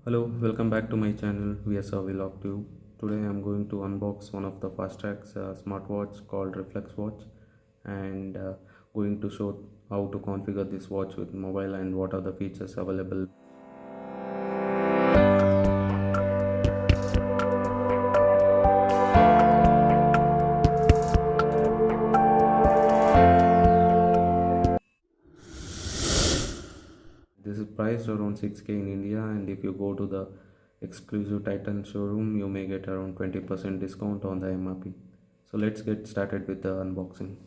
Hello, welcome back to my channel VSR Vlog Tube. Today I am going to unbox one of the Fastrack's smartwatch called Reflex Watch, and going to show how to configure this watch with mobile and what are the features available. This is priced around 6K in India, and if you go to the exclusive Titan showroom, you may get around 20% discount on the MRP. So let's get started with the unboxing.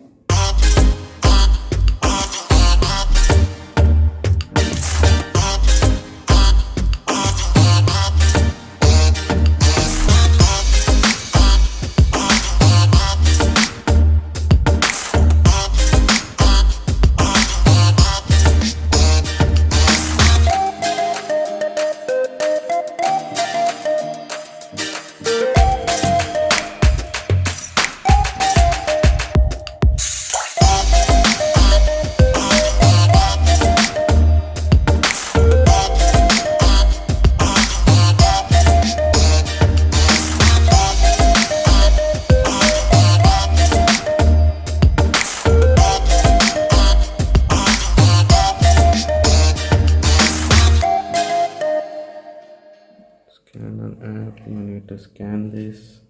Scan an app, you need to scan this,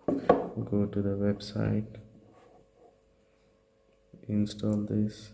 go to the website, install this.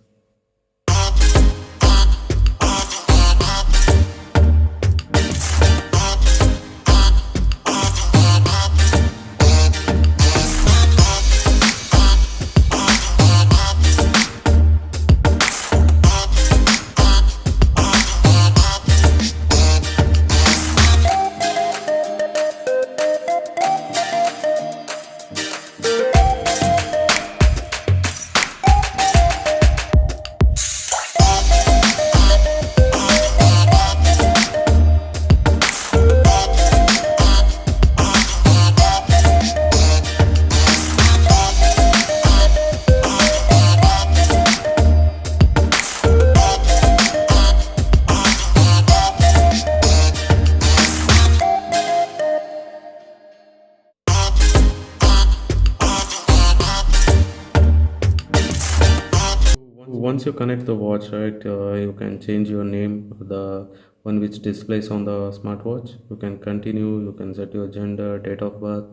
Once you connect the watch, right, you can change your name, the one which displays on the smartwatch. You can continue, you can set your gender, date of birth,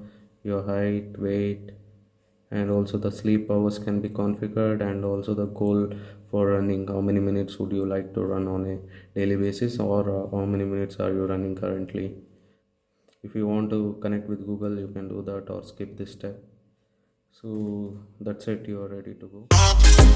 your height, weight, and also the sleep hours can be configured, and also the goal for running. How many minutes would you like to run on a daily basis, or how many minutes are you running currently? If you want to connect with Google, you can do that or skip this step. So that's it, you are ready to go.